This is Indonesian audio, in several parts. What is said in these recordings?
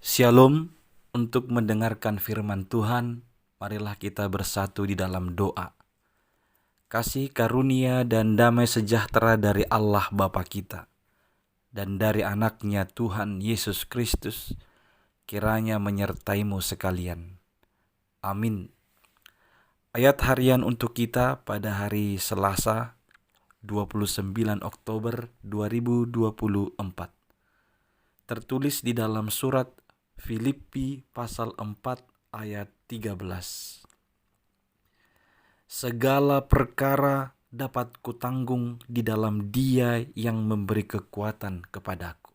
Shalom. Untuk mendengarkan firman Tuhan, marilah kita bersatu di dalam doa. Kasih karunia dan damai sejahtera dari Allah Bapa kita dan dari anaknya Tuhan Yesus Kristus kiranya menyertaimu sekalian. Amin. Ayat harian untuk kita pada hari Selasa 29 Oktober 2024 tertulis di dalam surat Filipi pasal 4 ayat 13. Segala perkara dapat kutanggung di dalam Dia yang memberi kekuatan kepadaku.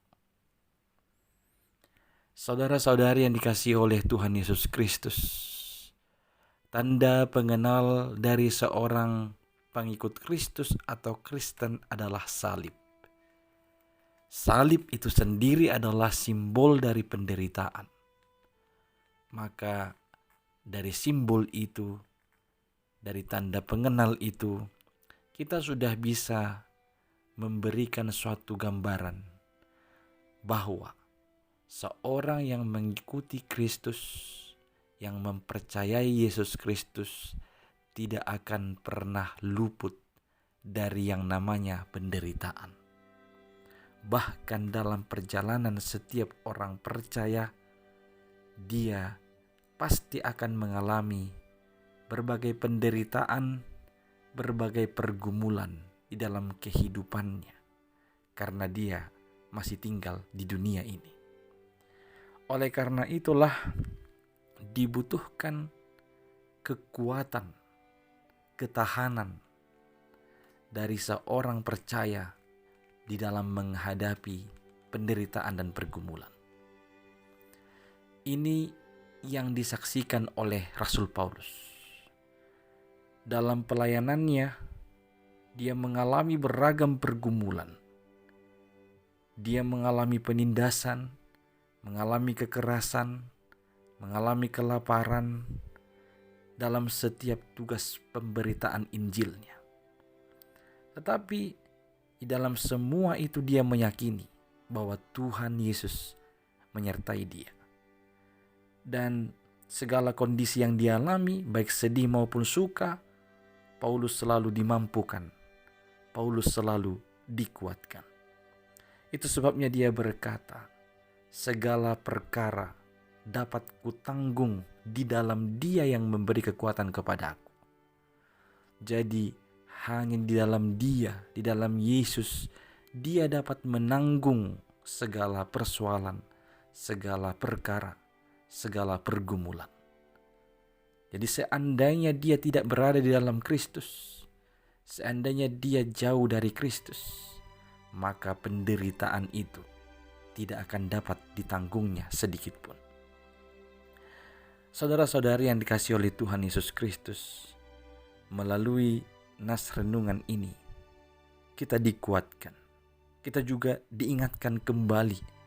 Saudara-saudari yang dikasihi oleh Tuhan Yesus Kristus, tanda pengenal dari seorang pengikut Kristus atau Kristen adalah salib. Salib itu sendiri adalah simbol dari penderitaan. Maka dari simbol itu, dari tanda pengenal itu, kita sudah bisa memberikan suatu gambaran bahwa seorang yang mengikuti Kristus, yang mempercayai Yesus Kristus, tidak akan pernah luput dari yang namanya penderitaan. Bahkan dalam perjalanan setiap orang percaya, dia pasti akan mengalami berbagai penderitaan, berbagai pergumulan di dalam kehidupannya, karena dia masih tinggal di dunia ini. Oleh karena itulah dibutuhkan kekuatan, ketahanan dari seorang percaya di dalam menghadapi penderitaan dan pergumulan. Ini yang disaksikan oleh Rasul Paulus. Dalam pelayanannya, dia mengalami beragam pergumulan. Dia mengalami penindasan, mengalami kekerasan, mengalami kelaparan dalam setiap tugas pemberitaan Injilnya. Tetapi di dalam semua itu dia meyakini bahwa Tuhan Yesus menyertai dia. Dan segala kondisi yang dialami, baik sedih maupun suka, Paulus selalu dimampukan. Paulus selalu dikuatkan. Itu sebabnya dia berkata, segala perkara dapat kutanggung di dalam Dia yang memberi kekuatan kepadaku. Jadi hanya di dalam Dia, di dalam Yesus, dia dapat menanggung segala persoalan, segala perkara, segala pergumulan. Jadi seandainya dia tidak berada di dalam Kristus, seandainya dia jauh dari Kristus, maka penderitaan itu tidak akan dapat ditanggungnya sedikit pun. Saudara-saudari yang dikasihi oleh Tuhan Yesus Kristus, melalui nas renungan ini, kita dikuatkan. Kita juga diingatkan kembali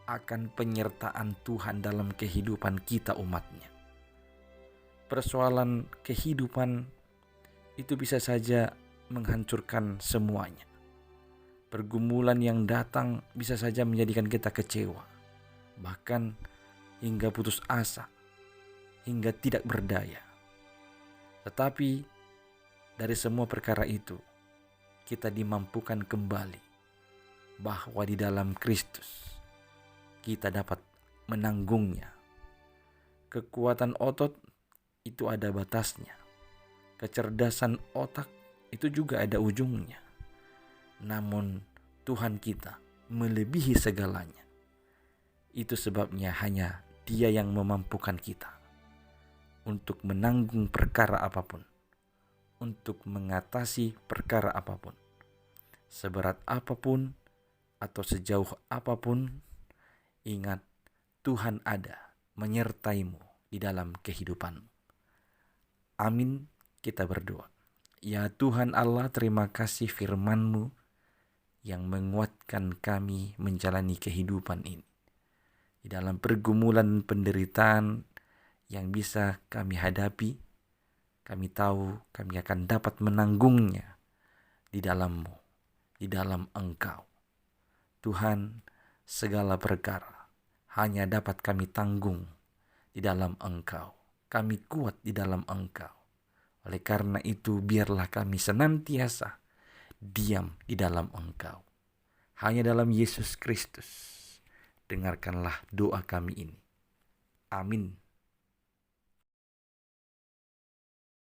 akan penyertaan Tuhan dalam kehidupan kita umatnya. Persoalan kehidupan itu bisa saja menghancurkan semuanya. Pergumulan yang datang bisa saja menjadikan kita kecewa, bahkan hingga putus asa, hingga tidak berdaya. Tetapi dari semua perkara itu, kita dimampukan kembali bahwa di dalam Kristus kita dapat menanggungnya. Kekuatan otot itu ada batasnya. Kecerdasan otak itu juga ada ujungnya. Namun Tuhan kita melebihi segalanya. Itu sebabnya hanya Dia yang memampukan kita untuk menanggung perkara apapun, untuk mengatasi perkara apapun, seberat apapun atau sejauh apapun. Ingat, Tuhan ada menyertaimu di dalam kehidupanmu. Amin. Kita berdoa. Ya Tuhan Allah, terima kasih firman-Mu yang menguatkan kami menjalani kehidupan ini. Di dalam pergumulan penderitaan yang bisa kami hadapi, kami tahu kami akan dapat menanggungnya di dalam-Mu, di dalam Engkau. Tuhan, segala perkara hanya dapat kami tanggung di dalam Engkau. Kami kuat di dalam Engkau. Oleh karena itu, biarlah kami senantiasa diam di dalam Engkau. Hanya dalam Yesus Kristus, dengarkanlah doa kami ini. Amin.